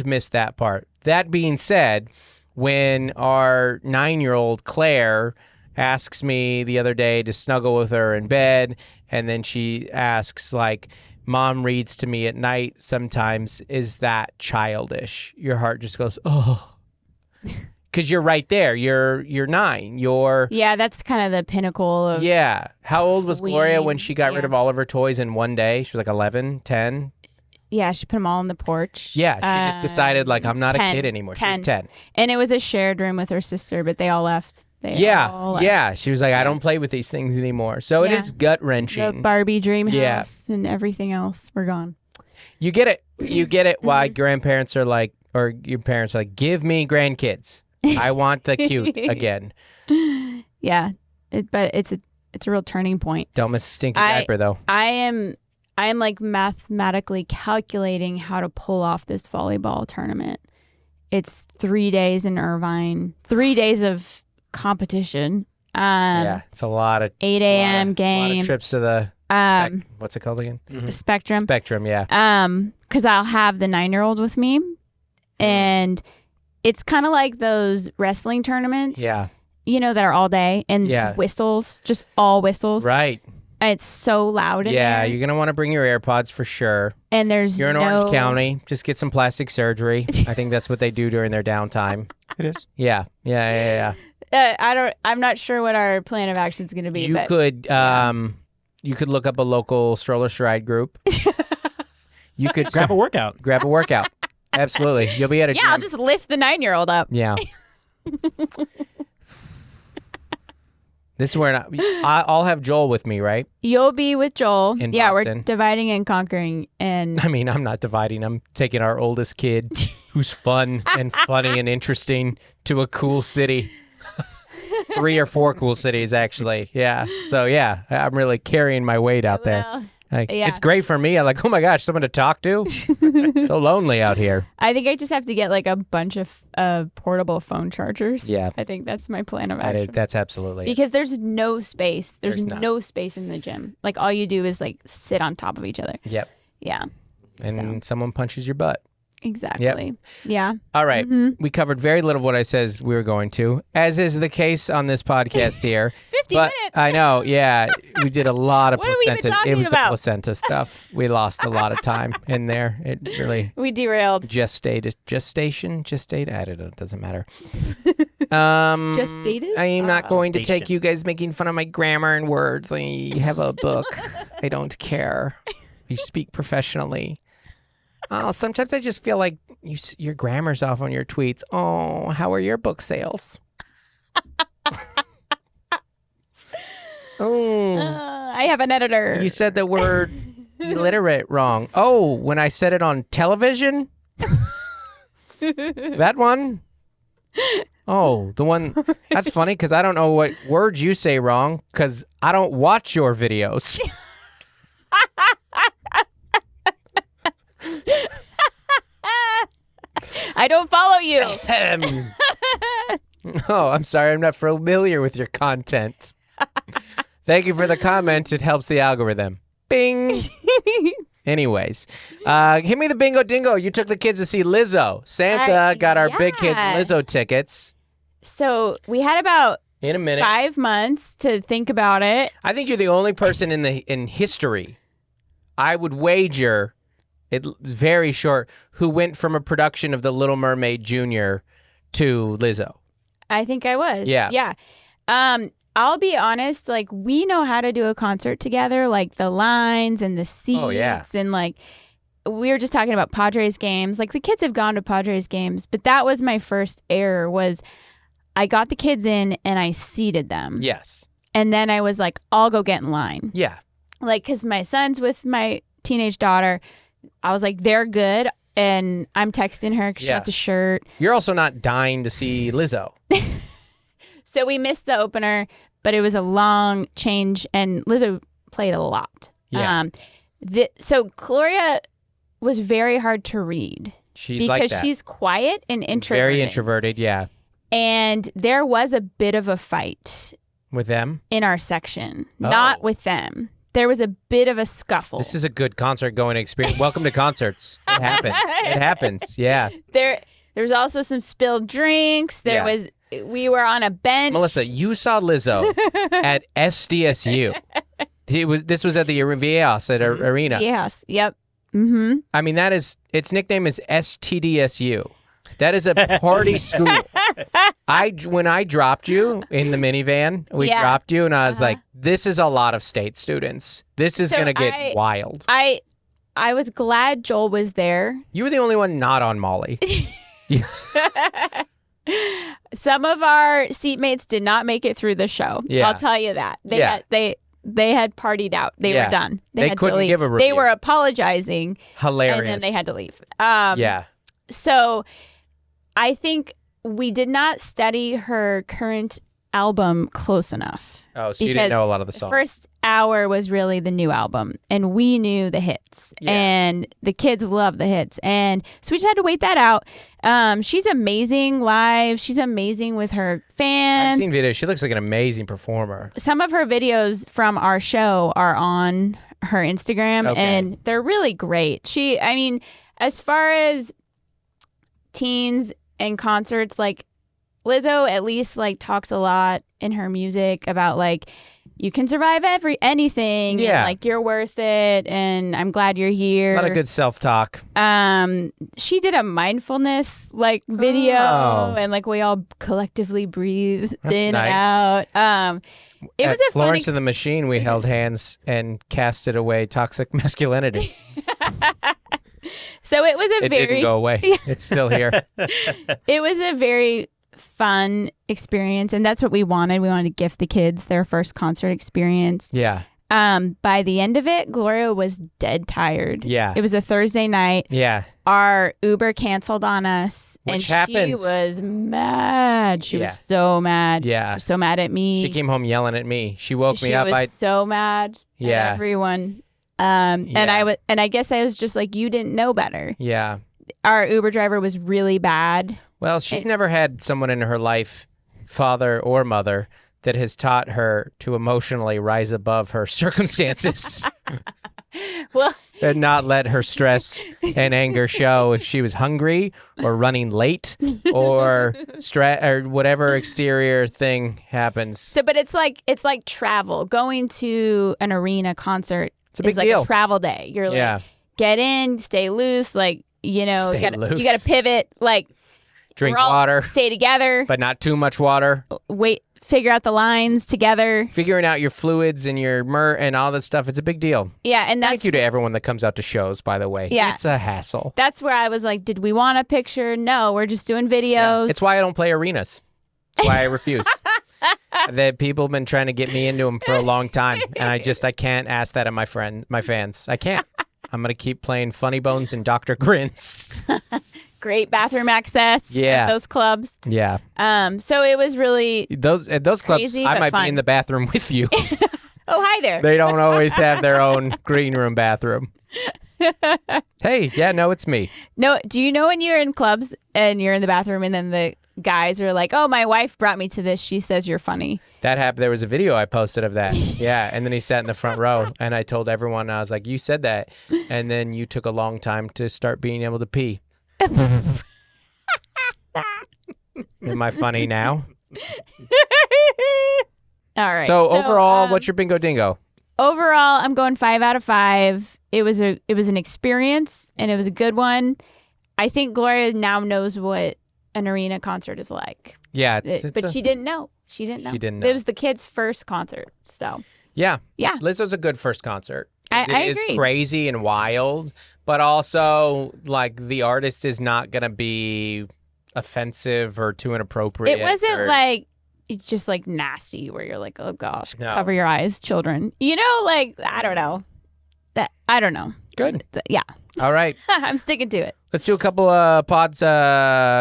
miss that part. That being said, when our 9-year-old Claire asks me the other day to snuggle with her in bed, and then she asks like, Mom reads to me at night sometimes, is that childish? Your heart just goes, oh. Because you're right there. You're 9. Yeah, that's kind of the pinnacle of. Yeah. How old was Gloria when she got rid of all of her toys in one day? She was like 11, 10. Yeah, she put them all on the porch. Yeah, she just decided like, I'm not 10, a kid anymore. 10. She was 10. And it was a shared room with her sister, but they all left. Yeah. She was like, I don't play with these things anymore. So it is gut wrenching. The Barbie dream house and everything else, we're gone. You get it. Why grandparents are like, or your parents are like, give me grandkids. I want the cute again. Yeah, but it's it's a real turning point. Don't miss a stinky diaper though. I am like mathematically calculating how to pull off this volleyball tournament. It's 3 days in Irvine, 3 days of competition. It's a lot of 8 a.m. games. A lot of trips to the what's it called again? Spectrum. Spectrum, yeah. Because I'll have the 9-year-old with me, and it's kind of like those wrestling tournaments. Yeah. That are all day and just whistles, just all whistles. Right. And it's so loud in there. You're gonna want to bring your AirPods for sure. And you're in Orange County. Just get some plastic surgery. I think that's what they do during their downtime. It is. Yeah. I'm not sure what our plan of action is going to be. You could look up a local stroller stride group. You could grab a workout. Absolutely. You'll be at a gym. I'll just lift the 9-year-old up. Yeah. This is where I'll have Joel with me, right? You'll be with Joel. In Boston. Boston. We're dividing and conquering. And I mean, I'm not dividing. I'm taking our oldest kid, who's fun and funny and interesting, to a cool city. 3 or 4 cool cities, actually. Yeah. So, I'm really carrying my weight out there. It's great for me. I'm like, oh my gosh, someone to talk to. So lonely out here. I think I just have to get like a bunch of portable phone chargers. Yeah. I think that's my plan of action. That's absolutely because there's no space. There's no space in the gym. Like all you do is like sit on top of each other. Yep. Yeah. And someone punches your butt. Exactly. Yep. Yeah. All right. We covered very little of what I says we were going to, as is the case on this podcast here. 50 minutes. I know. Yeah. We did a lot of what placenta. Placenta. Have we been talking it was about? The placenta stuff. We lost a lot of time in there. It really. We derailed. Gestate. I don't know. It doesn't matter. Gestated? I am not going to take you guys making fun of my grammar and words. I have a book. I don't care. You speak professionally. Oh, sometimes I just feel like your grammar's off on your tweets. Oh, how are your book sales? I have an editor. You said the word illiterate wrong. Oh, when I said it on television? That one? Oh, the one. That's funny because I don't know what words you say wrong because I don't watch your videos. I don't follow you. Oh, I'm sorry. I'm not familiar with your content. Thank you for the comment. It helps the algorithm. Bing. Anyways, hit me the bingo dingo. You took the kids to see Lizzo. Santa got our big kids Lizzo tickets. So we had about in a minute 5 months to think about it. I think you're the only person in history, I would wager, it's very short, who went from a production of The Little Mermaid Jr. to Lizzo. I think I was. Yeah. Yeah. I'll be honest, like we know how to do a concert together, like the lines and the seats and like we were just talking about Padres games. Like the kids have gone to Padres games, but that was my first error was I got the kids in and I seated them. Yes. And then I was like, I'll go get in line. Yeah. Like, because my son's with my teenage daughter. I was like, they're good. And I'm texting her because she wants a shirt. You're also not dying to see Lizzo. So we missed the opener, but it was a long change. And Lizzo played a lot. Yeah. So Gloria was very hard to read. She's like that. Because she's quiet and introverted. Very introverted, yeah. And there was a bit of a fight. With them? In our section. Not with them. There was a bit of a scuffle. This is a good concert going experience. Welcome to concerts. It happens. It happens. Yeah. There's also some spilled drinks. We were on a bench. Melissa, you saw Lizzo at SDSU. This was at the Viejas at Arena. Yes. Yep. Mm-hmm. I mean, its nickname is STDSU. That is a party school. When I dropped you in the minivan, we dropped you, and I was like, "This is a lot of state students. This is gonna get wild." I was glad Joel was there. You were the only one not on Molly. Some of our seatmates did not make it through the show. Yeah. I'll tell you that. They had partied out. They were done. They had couldn't to leave. give a review. They were apologizing. Hilarious. And then they had to leave. Yeah. So I think we did not study her current album close enough. Oh, so you didn't know a lot of the songs. The first hour was really the new album, and we knew the hits, and the kids love the hits, and so we just had to wait that out. She's amazing live. She's amazing with her fans. I've seen videos. She looks like an amazing performer. Some of her videos from our show are on her Instagram, and they're really great. I mean, as far as teens and concerts, like Lizzo at least like talks a lot in her music about like you can survive anything and like you're worth it and I'm glad you're here. A lot of good self-talk. She did a mindfulness like video and like we all collectively breathed in and out. It was a Florence and the Machine, we held hands and casted away toxic masculinity. So it was It didn't go away. It's still here. It was a very fun experience, and that's what we wanted. We wanted to gift the kids their first concert experience. Yeah. By the end of it, Gloria was dead tired. Yeah. It was a Thursday night. Yeah. Our Uber canceled on us, Which and happens. she was mad. She was so mad. Yeah. She was so mad at me. She came home yelling at me. She woke me up. She was so mad at everyone. And I guess I was just like, you didn't know better. Yeah. Our Uber driver was really bad. Well, she's never had someone in her life, father or mother, that has taught her to emotionally rise above her circumstances. Well, and not let her stress and anger show if she was hungry or running late or whatever exterior thing happens. So, but it's like travel. Going to an arena concert is like a travel day. You're like, get in, stay loose, like, you know, you got to pivot, like drink water, stay together, but not too much water. Figure out the lines together. Figuring out your fluids and your and all this stuff. It's a big deal. Yeah, and thank you to everyone that comes out to shows, by the way. Yeah. It's a hassle. That's where I was like, did we want a picture? No, we're just doing videos. Yeah. It's why I don't play arenas. It's why I refuse. That people have been trying to get me into them for a long time, and I can't ask that of my fans. I can't. I'm gonna keep playing Funny Bones and Dr. Grins. Great bathroom access at those clubs. Yeah. So it was really at those clubs, I might be in the bathroom with you. Oh, hi there. They don't always have their own green room bathroom. Hey, it's me. No, do you know when you're in clubs and you're in the bathroom and then the guys are like, oh, my wife brought me to this. She says you're funny. That happened. There was a video I posted of that. Yeah. And then he sat in the front row and I told everyone, I was like, you said that. And then you took a long time to start being able to pee. Am I funny now? All right. So overall, what's your bingo dingo? Overall, I'm going 5 out of 5. It was an experience and it was a good one. I think Gloria now knows what an arena concert is like. Yeah. But she didn't know. She didn't know. It was the kids' first concert. So. Yeah. Yeah. Lizzo's a good first concert. I agree. It's crazy and wild, but also like the artist is not going to be offensive or too inappropriate. It wasn't like just like nasty where you're like, oh gosh, cover your eyes, children. You know, like I don't know. I don't know. Good. Yeah. All right. I'm sticking to it. Let's do a couple of pods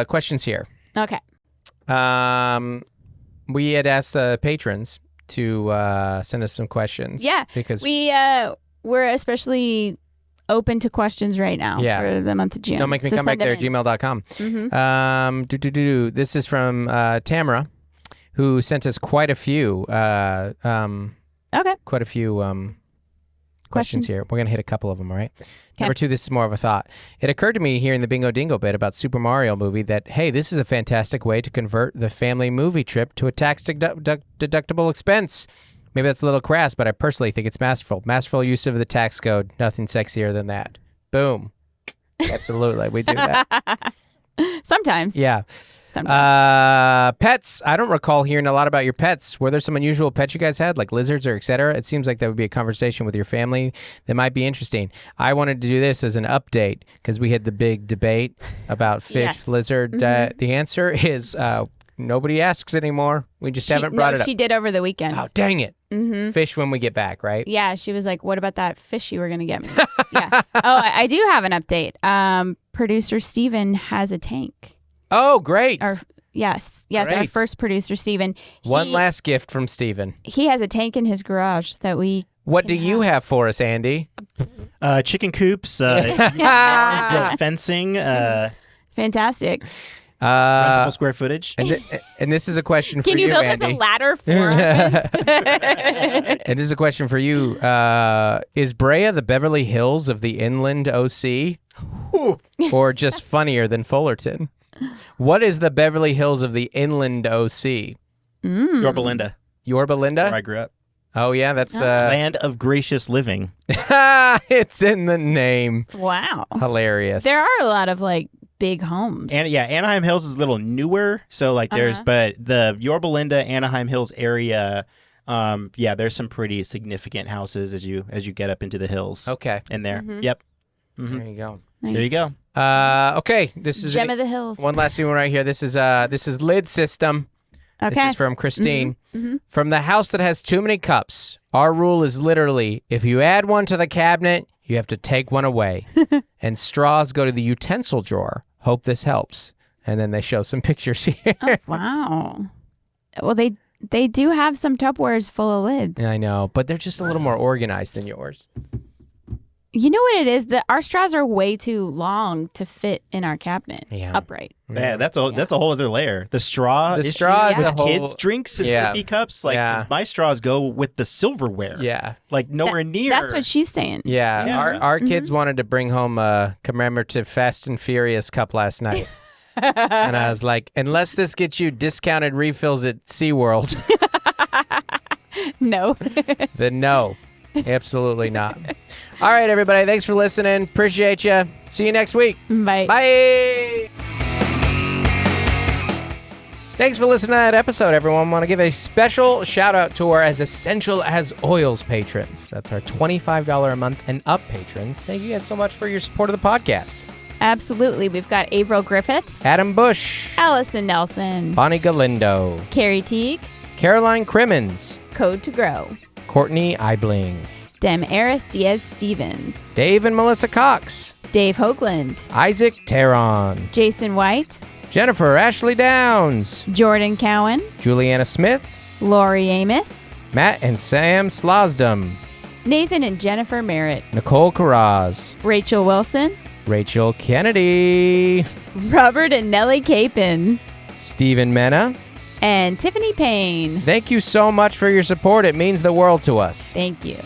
questions here. Okay. We had asked the patrons to send us some questions. Yeah. Because we're especially open to questions right now for the month of June. Don't make me come back there at gmail.com. Mm-hmm. This is from Tamara, who sent us quite a few questions here. We're going to hit a couple of them, all right? Okay. Number 2, this is more of a thought. It occurred to me here in the Bingo Dingo bit about Super Mario movie that, hey, this is a fantastic way to convert the family movie trip to a tax deductible expense. Maybe that's a little crass, but I personally think it's masterful. Masterful use of the tax code. Nothing sexier than that. Boom. Absolutely. We do that. Sometimes. Yeah. Sometimes. Pets. I don't recall hearing a lot about your pets. Were there some unusual pets you guys had, like lizards or et cetera? It seems like that would be a conversation with your family that might be interesting. I wanted to do this as an update because we had the big debate about fish, lizard. Mm-hmm. The answer is nobody asks anymore. We just haven't brought it up. She did over the weekend. Oh, dang it. Mm-hmm. Fish when we get back, right? Yeah, she was like, what about that fish you were going to get me? Yeah. Oh, I do have an update. Producer Steven has a tank. Oh, great. Yes, our Great. first producer, Steven. One last gift from Steven. He has a tank in his garage that we. What do you have for us, Andy? Chicken coops, fencing, Fantastic. rentable square footage. And this is a question for Can you build us Andy. a ladder for our fence? And this is a question for you. Is Brea the Beverly Hills of the Inland OC? Or just funnier than Fullerton? What is the Beverly Hills of the Inland OC? Yorba Linda, Yorba Linda? where I grew up. Oh, yeah, that's the... Land of gracious living. It's in the name. Wow. Hilarious. There are a lot of like big homes. And Anaheim Hills is a little newer. So like there's, but the Yorba Linda, Anaheim Hills area, there's some pretty significant houses as you get up into the hills. Okay. In there. Yep. There you go. Nice. There you go. Okay, this is Gem of the Hills. one last thing right here. This is Lid System. Okay. This is from Christine. From the house that has too many cups, our rule is literally, if you add one to the cabinet, you have to take one away. And straws go to the utensil drawer. Hope this helps. And then they show some pictures here. Oh, wow. Well, they do have some Tupperwares full of lids. I know, but they're just a little more organized than yours. You know what it is? That our straws are way too long to fit in our cabinet. Yeah. Upright. Yeah, that's a whole other layer. The straw. The issue straw is with the whole- kids' drinks and sippy cups. Like my straws go with the silverware. Yeah. Like nowhere near. That's what she's saying. Yeah. Yeah. Our kids wanted to bring home a commemorative Fast and Furious cup last night. And I was like, unless this gets you discounted refills at SeaWorld, No. then no. Absolutely not. All right, everybody. Thanks for listening. Appreciate you. See you next week. Bye. Bye. Thanks for listening to that episode, everyone. Want to give a special shout out to our As Essential as Oils patrons. That's our $25 a month and up patrons. Thank you guys so much for your support of the podcast. Absolutely. We've got Averill Griffiths, Adam Bush, Allison Nelson, Bonnie Galindo, Carrie Teague, Caroline Crimmins, Code to Grow, Courtney Eibling, Dem Eris Diaz Stevens, Dave and Melissa Cox, Dave Hoagland, Isaac Teron, Jason White, Jennifer Ashley Downs, Jordan Cowan, Juliana Smith, Lori Amos, Matt and Sam Slosdom, Nathan and Jennifer Merritt, Nicole Carraz, Rachel Wilson, Rachel Kennedy, Robert and Nellie Capon, Stephen Mena. and Tiffany Payne. Thank you so much for your support. It means the world to us. Thank you.